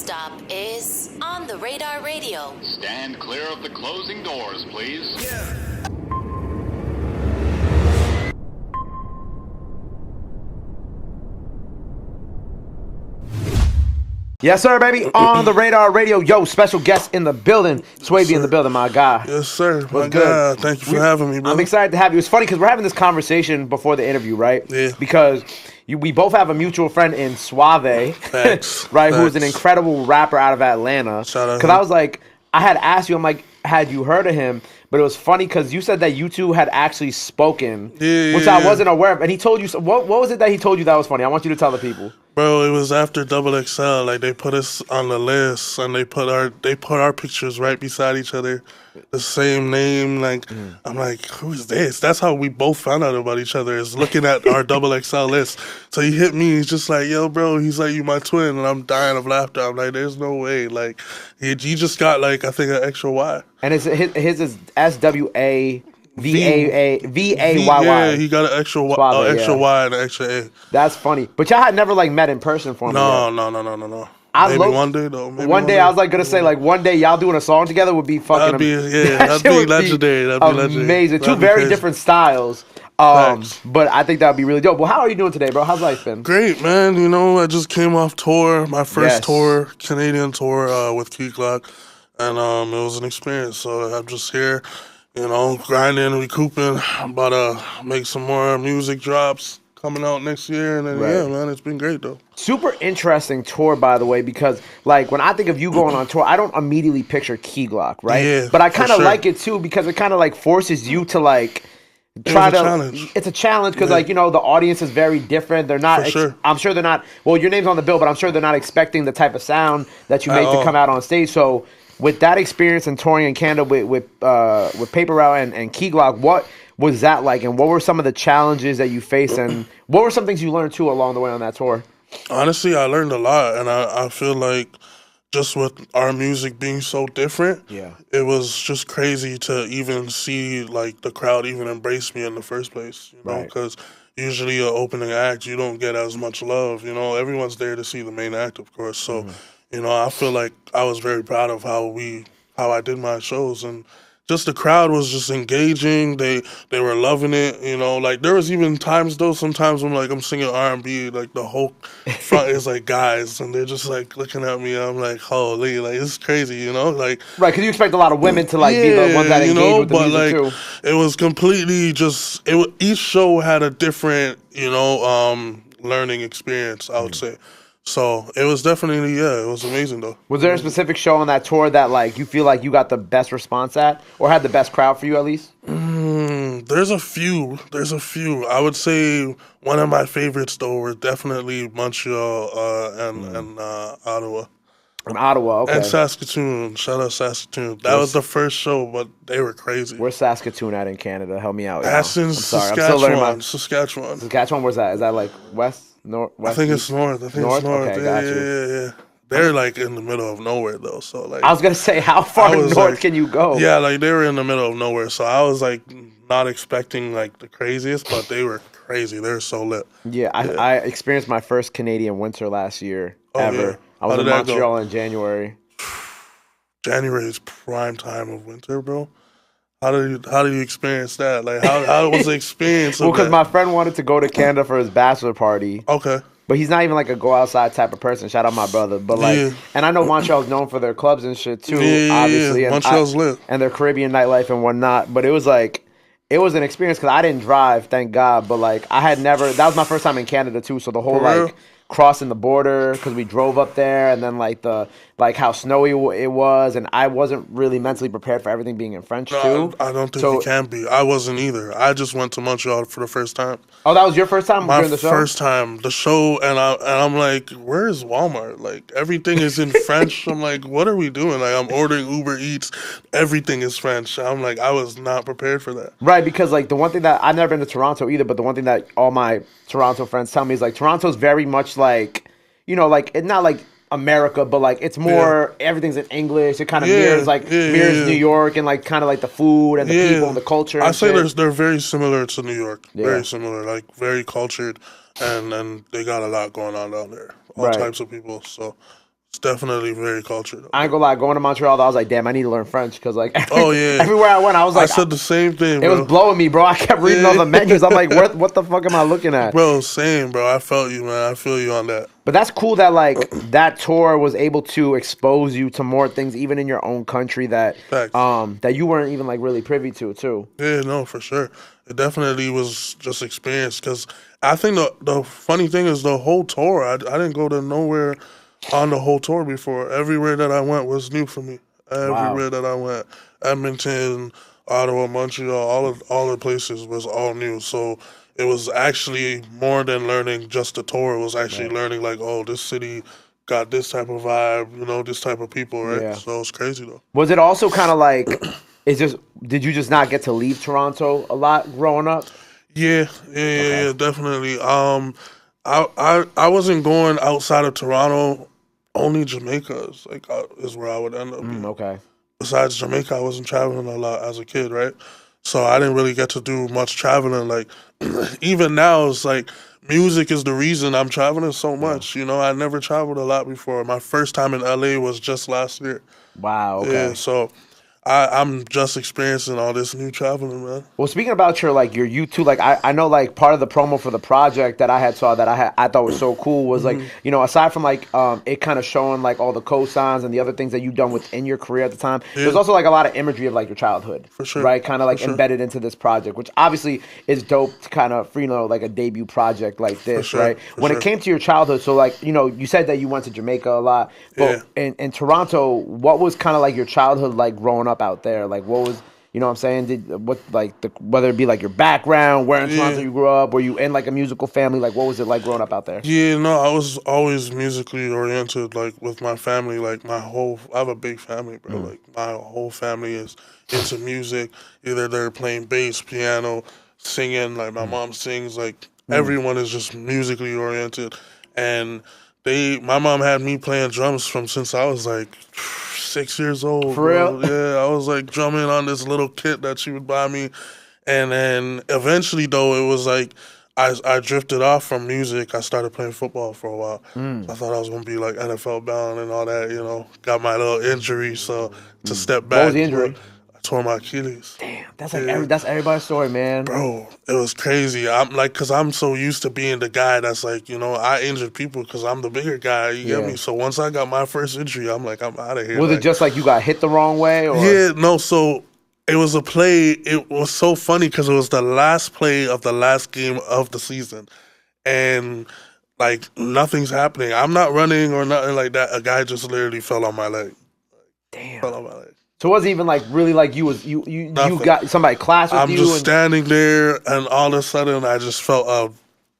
stop is On the Radar Radio. Stand clear of the closing doors, please. Yeah. Yes, sir, baby. On the Radar Radio. Yo, special guest in the building. Swavy in the building, my guy. Yes, sir. What's my good? God. Thank you for having me, bro. I'm excited to have you. It's funny because we're having this conversation before the interview, right? Yeah. Because we both have a mutual friend in Swavy, Facts. right? Who's an Facts. incredible rapper out of Atlanta. Shout out Because him. I was like, I had asked you, I'm like, had you heard of him? But it was funny because you said that you two had actually spoken, Yeah, which yeah, I yeah. wasn't aware of. And he told you, what was it that he told you that was funny? I want you to tell the people. Bro, it was after Double XL. Like, they put us on the list, and they put our pictures right beside each other, the same name. Like, I'm like, who is this? That's how we both found out about each other, is looking at our Double XL list. So he hit me. He's just like, yo, bro. He's like, you my twin, and I'm dying of laughter. I'm like, there's no way. Like, he just got, like, I think an extra Y. And his is SWAVAYY. Yeah, he got an extra Y, Swavy, extra yeah. Y and an extra A. That's funny. But y'all had never like met in person for me. No. I Maybe low- one day though. Maybe One day I was like gonna say like one day y'all doing a song together would be fucking. That'd be that shit would legendary. That'd be legendary. Amazing. That'd Two be very crazy. different styles. Facts. But I think that'd be really dope. Well, how are you doing today, bro? How's life been? Great, man. You know, I just came off tour, my first Yes. tour, Canadian tour with Glock, and it was an experience. So I'm just here, you know, grinding, recouping. I'm about to make some more music drops coming out next year, and then Right. yeah, man, it's been great though. Super interesting tour, by the way, because like when I think of you going on tour, I don't immediately picture Key Glock, right? Yeah, but I for kind of sure. like it too because it kind of like forces you to like try It's a to. challenge. It's a challenge because Yeah. like you know the audience is very different. They're not. For sure. I'm sure they're not. Well, your name's on the bill, but I'm sure they're not expecting the type of sound that you At make to all. come out on stage. So with that experience and touring in Canada with Paper Route and Key Glock, what was that like, and what were some of the challenges that you faced, and what were some things you learned too along the way on that tour? Honestly, I learned a lot, and I feel like just with our music being so different, Yeah. it was just crazy to even see like the crowd even embrace me in the first place, you know, Right. because usually an opening act, you don't get as much love, you know, everyone's there to see the main act, of course, so, you know, I feel like I was very proud of how I did my shows, and just the crowd was just engaging. They were loving it, you know. Like there was even times though. Sometimes when like I'm singing R&B, like the whole front is like guys, and they're just like looking at me. I'm like, holy, like it's crazy, you know. Like Right, because you expect a lot of women to like be the ones that you engage know, with the but music like too. it was completely just each show had a different, you know, learning experience. I would say. So it was definitely it was amazing though. Was there a specific show on that tour that like you feel like you got the best response at, or had the best crowd for you at least? There's a few. I would say one of my favorites though were definitely Montreal and Ottawa. In Ottawa, okay. And Saskatoon. Shout out Saskatoon. That was the first show, but they were crazy. Where's Saskatoon at in Canada? Help me out. That's in I'm sorry, I'm still learning my Saskatchewan. Saskatchewan. Where's that? Is that like west, north, west? I think it's east? north. North? It's north. Okay, yeah, got you. yeah. They're like in the middle of nowhere though. So like I was gonna say, how far I north was like- can you go? Yeah, like they were in the middle of nowhere. So I was like not expecting like the craziest, but they were crazy. They were so lit. Yeah, I experienced my first Canadian winter last year ever. yeah. I was How in did that go? Montreal in January. January is prime time of winter, bro. How did you experience that? Like how was the experience? Well, of because that? my friend wanted to go to Canada for his bachelor party. Okay. But he's not even like a go outside type of person. Shout out my brother. But like, Yeah. and I know Montreal's known for their clubs and shit too, Yeah. obviously. And Montreal's lit. And their Caribbean nightlife and whatnot. But it was like, it was an experience because I didn't drive, thank God. But like, I had never, that was my first time in Canada too. So the whole For real? like crossing the border because we drove up there and then like how snowy it was. And I wasn't really mentally prepared for everything being in French too. I don't think So- you can be. I wasn't either. I just went to Montreal for the first time. Oh, that was your first time My during the show? first time, the show, and I'm like, where's Walmart? Like everything is in French. I'm like, what are we doing? Like I'm ordering Uber Eats, everything is French. I'm like, I was not prepared for that. Right, because like the one thing that I've never been to Toronto either, but the one thing that all my Toronto friends tell me is like Toronto's very much like, you know, like it's not like America, but like it's more everything's in English. It kind of mirrors New York and like kind of like the food and the people and the culture. I and say shit. they're very similar to New York. Yeah. Very similar, like very cultured, and they got a lot going on down there. All Right. types of people. So It's definitely very cultured. I ain't gonna lie, going to Montreal, I was like, damn, I need to learn French because like Oh yeah, everywhere I went, I was like, I said the same thing. It Bro. was blowing me, bro. I kept reading all the menus. I'm like, what the fuck am I looking at? Bro, same, bro. I felt you, man. I feel you on that. But that's cool that like that tour was able to expose you to more things, even in your own country that Facts. that you weren't even like really privy to, too. Yeah, no, for sure. It definitely was just experience because I think the funny thing is the whole tour. I didn't go to nowhere on the whole tour before. Everywhere that I went was new for me. Everywhere that I went, Edmonton, Ottawa, Montreal, all the places was all new. So it was actually more than learning just the tour. It was actually learning like, oh, this city got this type of vibe, you know, this type of people, right? Yeah. So it's crazy though. Was it also kind of like, did you just not get to leave Toronto a lot growing up? Yeah, definitely. I wasn't going outside of Toronto. Only Jamaica is where I would end up. Okay. Besides Jamaica, I wasn't traveling a lot as a kid, right? So I didn't really get to do much traveling. Like even now, it's like music is the reason I'm traveling so much. You know, I never traveled a lot before. My first time in LA was just last year. Wow. Okay. Yeah, so I'm just experiencing all this new traveling, man. Well, speaking about your YouTube, like I know like part of the promo for the project that I thought was so cool was like, you know, aside from like it kind of showing like all the cosigns and the other things that you've done within your career at the time, there's also like a lot of imagery of like your childhood, for sure, right? Kind of like embedded into this project, which obviously is dope to kind of, you know, like a debut project like this, right? When it came to your childhood, so like, you know, you said that you went to Jamaica a lot, but in Toronto, what was kind of like your childhood like growing up out there? Like what was, you know what I'm saying? Whether it be like your background, where in Toronto you grew up, were you in like a musical family? Like what was it like growing up out there? Yeah, no, I was always musically oriented, like with my family, like I have a big family, bro. Like my whole family is into music. Either they're playing bass, piano, singing, like my mom sings, like everyone is just musically oriented. And my mom had me playing drums from since I was like 6 years old. For real? Yeah, I was like drumming on this little kit that she would buy me. And then eventually, though, it was like I drifted off from music. I started playing football for a while. I thought I was going to be like NFL bound and all that, you know. Got my little injury, so to step back. What was the injury? I tore my Achilles. Damn, that's like that's everybody's story, man. Bro, it was crazy. I'm like, cause I'm so used to being the guy that's like, you know, I injured people because I'm the bigger guy. You get me? So once I got my first injury, I'm like, I'm out of here. Was it just like you got hit the wrong way? Or? Yeah, no. So it was a play. It was so funny because it was the last play of the last game of the season, and like nothing's happening. I'm not running or nothing like that. A guy just literally fell on my leg. Damn. Fell on my leg. So it wasn't even like really like you got somebody clashed with I'm you. just standing there, and all of a sudden, I just felt a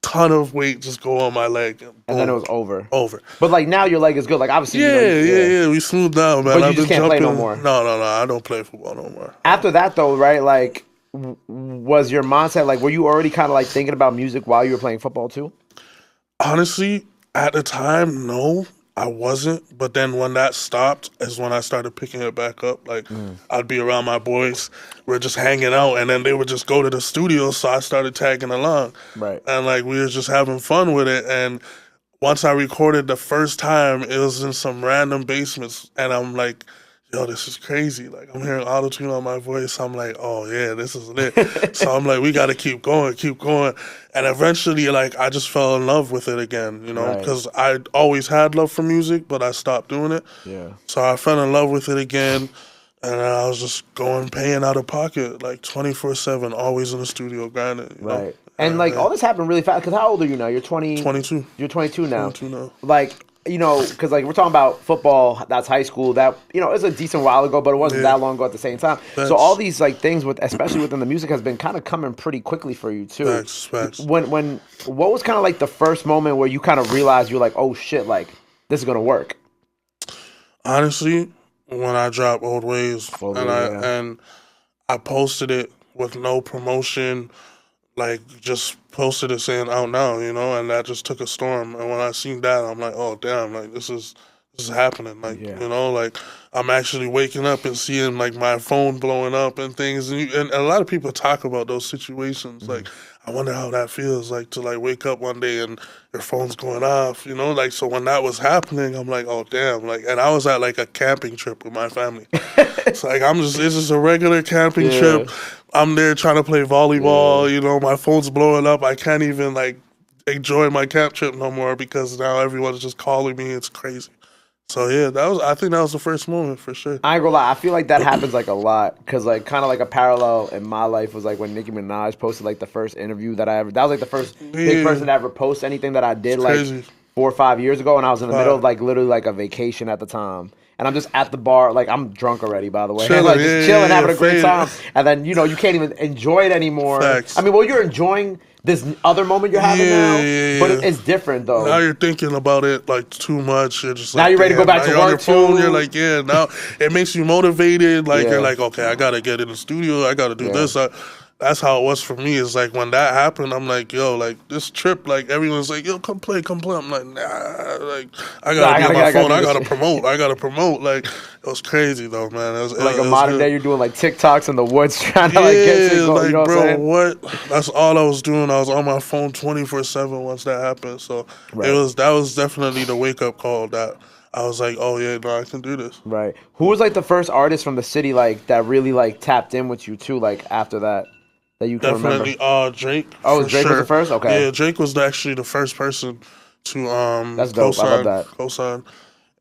ton of weight just go on my leg, and then it was over. Over. But like now your leg is good. Like obviously, yeah. We smoothed down, man. But you just can't play no more. No. I don't play football no more. After that, though, right? Like, was your mindset like? Were you already kind of like thinking about music while you were playing football too? Honestly, at the time, no. I wasn't, but then when that stopped is when I started picking it back up. Like, I'd be around my boys, we're just hanging out, and then they would just go to the studio, so I started tagging along. Right. And, like, we were just having fun with it, and once I recorded the first time, it was in some random basements, and I'm like, yo, this is crazy. Like, I'm hearing auto-tune on my voice. I'm like, oh, yeah, this is it. So I'm like, we got to keep going. And eventually, like, I just fell in love with it again, you know, because I always had love for music, but I stopped doing it. Yeah. So I fell in love with it again, and I was just paying out of pocket, like 24/7, always in the studio grinding. You know? And, like, all this happened really fast. Because how old are you now? You're 20? 22. You're 22 now. 22 now. Like, you know, because like we're talking about football, that's high school. That, you know, it's a decent while ago, but it wasn't that long ago at the same time. So all these like things with, especially within the music, has been kind of coming pretty quickly for you too. Facts. What was kind of like the first moment where you kind of realized you're like, oh shit, like this is gonna work? Honestly, when I dropped Old Ways, and I posted it with no promotion. Like, just posted it saying out now, you know, and that just took a storm. And when I seen that, I'm like, oh, damn, like, this is is happening. Like, Yeah. you know, like I'm actually waking up and seeing like my phone blowing up and things. And a lot of people talk about those situations. Like, I wonder how that feels like to like wake up one day and your phone's going off, you know? Like, so when that was happening, I'm like, oh, damn. Like, and I was at like a camping trip with my family. It's like, it's just a regular camping trip. I'm there trying to play volleyball, you know, my phone's blowing up. I can't even like enjoy my camp trip no more because now everyone's just calling me. It's crazy. So yeah, I think that was the first moment for sure. I ain't gonna lie, I feel like that happens like a lot because like kind of like a parallel in my life was like when Nicki Minaj posted like the first interview that was like the first big person to ever post anything that I did like 4 or 5 years ago, and I was in the middle of like literally like a vacation at the time. And I'm just at the bar, like I'm drunk already, by the way, chilling, like just chilling, having a great time. And then you can't even enjoy it anymore. Facts. I mean, well, you're enjoying this other moment you're having now, but it's different though. Now you're thinking about it like too much. You're just like, now you're ready to go back to you're work on your phone. too. You're like, now it makes you motivated. Like you're like, okay, I gotta get in the studio. I gotta do this. That's how it was for me. It's like when that happened, I'm like, yo, like this trip, like everyone's like, yo, come play. I'm like, nah, like I gotta be on my phone. I gotta promote. Like it was crazy though, man. It was, like a modern day, you're doing like TikToks in the woods trying to like get shit going. Like, you know bro, what I'm saying? That's all I was doing. I was on my phone 24/7 once that happened. So that was definitely the wake up call that I was like, oh yeah, no, I can do this. Right. Who was like the first artist from the city like that really like tapped in with you too? Like after that you can definitely remember? Drake. Oh, Drake was the first. Okay. Yeah, Drake was actually the first person to That's dope. I love that. Co-sign.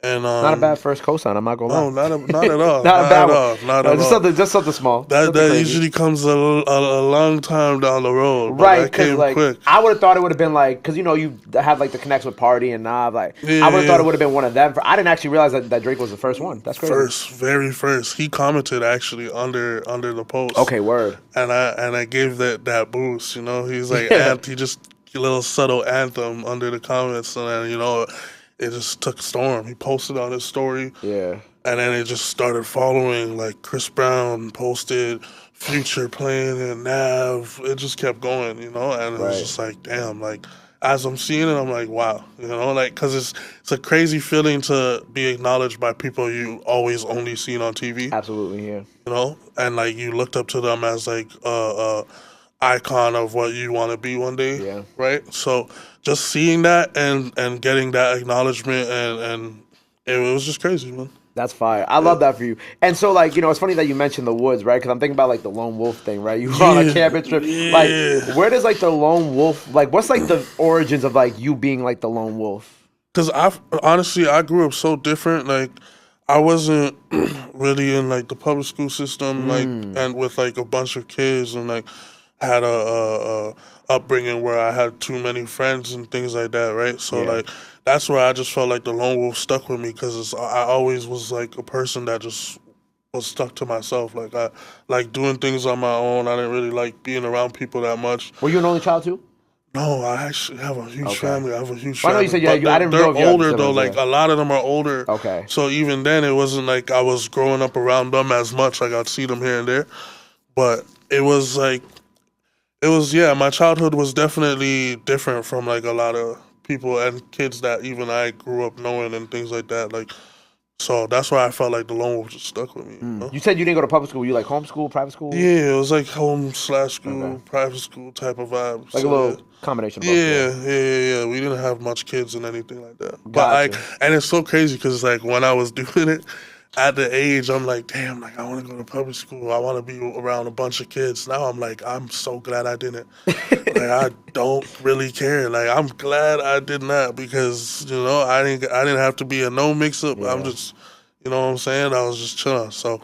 And not a bad first cosign. I'm not gonna lie. No, not at all. not a bad one. Not at all. Just something small. That usually comes a long time down the road. Right, because like quick. I would have thought it would have been like because you have like the connects with Party and Nav. Like I would have thought it would have been one of them. I didn't actually realize that Drake was the first one. That's crazy. Very first. He commented actually under the post. Okay, word. And I gave that boost. You know, he's like he just a little subtle anthem under the comments, and then it just took storm. He posted on his story. Yeah. And then it just started following. Like Chris Brown posted, Future playing, and Nav. It just kept going, and it was just like, damn. Like as I'm seeing it, I'm like, wow, like because it's a crazy feeling to be acknowledged by people you always only seen on TV. Absolutely, yeah. And like you looked up to them as like icon of what you want to be one day. Yeah. Right. So just seeing that and getting that acknowledgement and it was just crazy, man. That's fire. I love that for you. And so, like, it's funny that you mentioned the woods, right? Because I'm thinking about, like, the lone wolf thing, right? You were on a camping trip. Yeah. Like, where does, like, the lone wolf, like, what's, like, the origins of, like, you being, like, the lone wolf? Because honestly, I grew up so different. Like, I wasn't really in, like, the public school system, like, and with, like, a bunch of kids and, like, had a upbringing where I had too many friends and things like that, right? So, like, that's where I just felt like the lone wolf stuck with me because I always was, like, a person that just was stuck to myself. Like, I like doing things on my own. I didn't really like being around people that much. Were you an only child, too? No, I actually have a huge family. I have a huge family. I know you said, I didn't know if they're older, though. Like, a lot of them are older. Okay. So even then, it wasn't like I was growing up around them as much. Like, I'd see them here and there. But it was like... my childhood was definitely different from, like, a lot of people and kids that even I grew up knowing and things like that. Like, so that's why I felt like the lone wolf just stuck with me. You said you didn't go to public school. Were you, like, homeschool, private school? Yeah, it was, like, home/school, private school type of vibe. Like a little combination of both. Yeah. We didn't have much kids and anything like that. But, like, and it's so crazy because, like, when I was doing it, at the age, I'm like, damn, like, I want to go to public school. I want to be around a bunch of kids. Now I'm like, I'm so glad I didn't. Like, I don't really care. Like, I'm glad I did not because, I didn't have to be a no mix-up. Yeah. I'm just, what I'm saying? I was just chilling. So,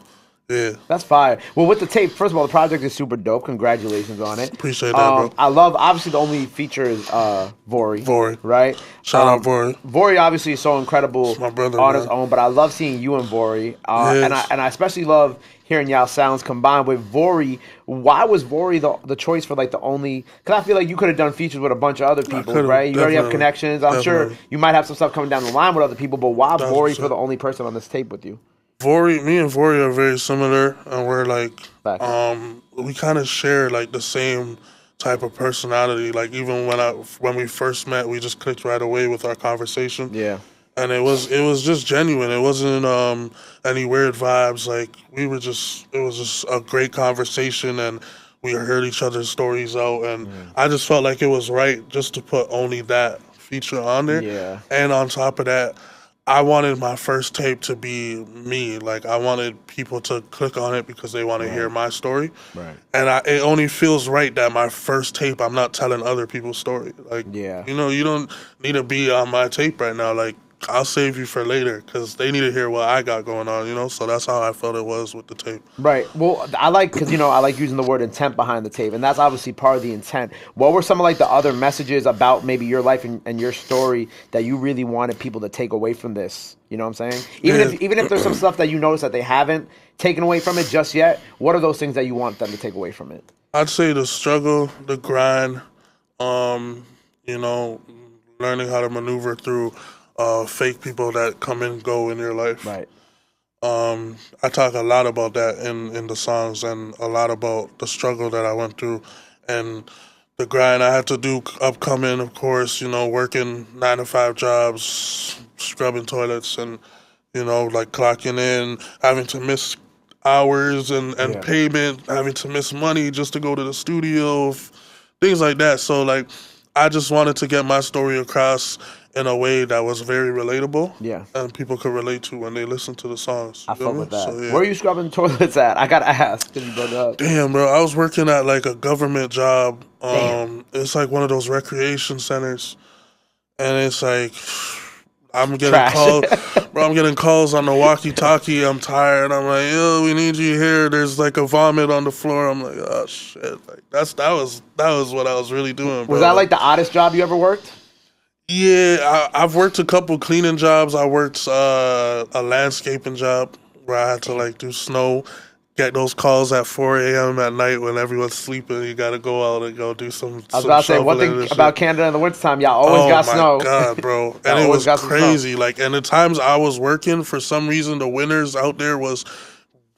yeah. That's fire. Well, with the tape, first of all, the project is super dope. Congratulations on it. Appreciate that, bro. I love, obviously, the only feature is Vori. Right? Shout out Vori. Vori obviously is so incredible my brother, on his own, but I love seeing you and Vori. And I especially love hearing y'all sounds combined with Vori. Why was Vori the choice for, like, the only... Because I feel like you could have done features with a bunch of other people, right? You already have connections. I'm sure you might have some stuff coming down the line with other people, but why Vori for the only person on this tape with you? Me and Vori are very similar, and we're like, we kind of share like the same type of personality. Like even when we first met, we just clicked right away with our conversation. Yeah, and it was just genuine. It wasn't any weird vibes. Like it was just a great conversation, and we heard each other's stories out, and I just felt like it was right just to put only that feature on there. Yeah. And on top of that, I wanted my first tape to be me. Like I wanted people to click on it because they want to hear my story. Right. And it only feels right that my first tape, I'm not telling other people's story. Like, Yeah. you know, you don't need to be on my tape right now. Like, I'll save you for later because they need to hear what I got going on, you know? So that's how I felt it was with the tape. Right. Well, I like, because, you know, I like using the word intent behind the tape, and that's obviously part of the intent. What were some of, like, the other messages about maybe your life and your story that you really wanted people to take away from this? You know what I'm saying? Even if there's some stuff that you notice that they haven't taken away from it just yet, what are those things that you want them to take away from it? I'd say the struggle, the grind, you know, learning how to maneuver through fake people that come and go in your life. Right. I talk a lot about that in the songs, and a lot about the struggle that I went through and the grind I had to do upcoming, of course, you know, working 9-to-5 jobs, scrubbing toilets, and, you know, like clocking in, having to miss hours and payment, having to miss money just to go to the studio, things like that. So, like, I just wanted to get my story across in a way that was very relatable. Yeah. And people could relate to when they listen to the songs. I fuck with that. So, yeah. Where are you scrubbing toilets at? I gotta ask. You brought it up. Damn, bro. I was working at like a government job. Damn. It's like one of those recreation centers. And it's like, I'm getting Trash. calls. Bro, I'm getting calls on the walkie-talkie. I'm tired. I'm like, yo, we need you here. There's like a vomit on the floor. I'm like, oh, shit. Like, that was what I was really doing, bro. Was that like the oddest job you ever worked? Yeah, I've worked a couple cleaning jobs. I worked a landscaping job where I had to like do snow, get those calls at 4 a.m. at night when everyone's sleeping. You got to go out and go do some. I was about to say one thing about Canada in the wintertime. Y'all always got snow. Oh my god, bro! And it was crazy. Like, and the times I was working, for some reason, the winters out there was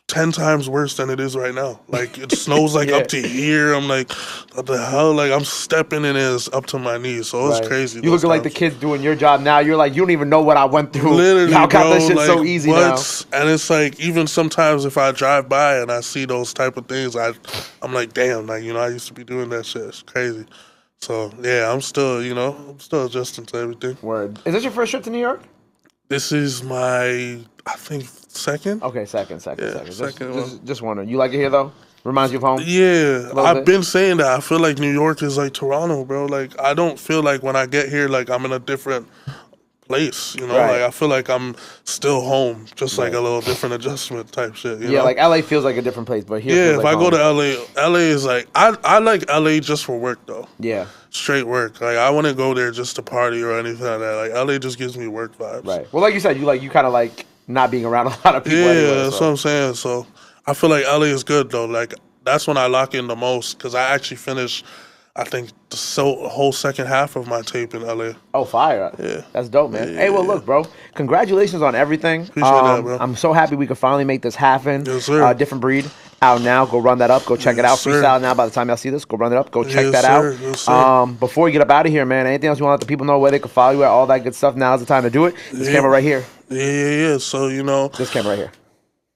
10 times worse than it is right now. Like, it snows like up to here. I'm like, what the hell? Like, I'm stepping in it up to my knees. So it was crazy. You looking like the kids doing your job now. You're like, you don't even know what I went through. Literally, y'all got bro, that shit like, so easy now. And it's like, even sometimes if I drive by and I see those type of things, I'm like, damn, like, you know, I used to be doing that shit. It's crazy. So, yeah, I'm still adjusting to everything. Word. Is this your first trip to New York? This is my, I think, second. Okay, second. Second. Just wondering. You like it here though? Reminds you of home? Yeah, I've been saying that. I feel like New York is like Toronto, bro. Like, I don't feel like when I get here, like I'm in a different place. You know, like I feel like I'm still home, just like a little different adjustment type shit. You know? Like LA feels like a different place, but here. Yeah, feels if like I go to LA is like I like LA just for work though. Yeah. Straight work. Like, I wouldn't go there just to party or anything like that. Like, LA just gives me work vibes. Right. Well, like you said, you kind of like not being around a lot of people. Yeah, anyway, that's what I'm saying. So I feel like LA is good though. Like, that's when I lock in the most because I actually finished, I think, the whole second half of my tape in LA. Oh, fire. Yeah. That's dope, man. Hey, well, look, bro. Congratulations on everything. Appreciate that, bro. I'm so happy we could finally make this happen. Yes, sir. Different Breed out now. Go run that up. Go check it out. Sir. Freestyle now. By the time y'all see this, go run it up. Go check Yes, that sir. out. Yes, sir. Before we get up out of here, man, anything else you want to let the people know where they can follow you at, all that good stuff? Now's the time to do it. This camera right here. Yeah. So, you know. This camera right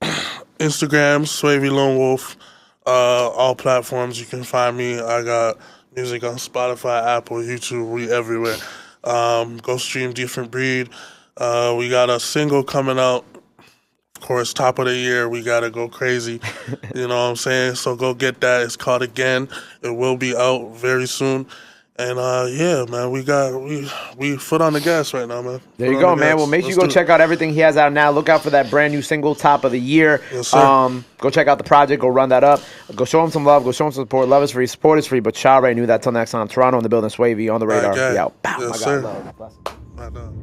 here. Instagram, Swavy Lone Wolf. All platforms you can find me. I got music on Spotify, Apple, YouTube. We everywhere. Go stream Different Breed. We got a single coming out. Of course, top of the year. We gotta go crazy. You know what I'm saying? So go get that. It's called Again. It will be out very soon. And yeah, man, we foot on the gas right now, man. There you go, man. Well, make sure you go check out everything he has out now. Look out for that brand new single, Top of the Year. Yes, sir. Go check out the project. Go run that up. Go show him some love. Go show him some support. Love is free. Support is free. But Cha already knew that. Till next time, Toronto in the building. Swavy on the radar. Okay. We out. Pow. Yes, I got sir. love. Bless him. I know.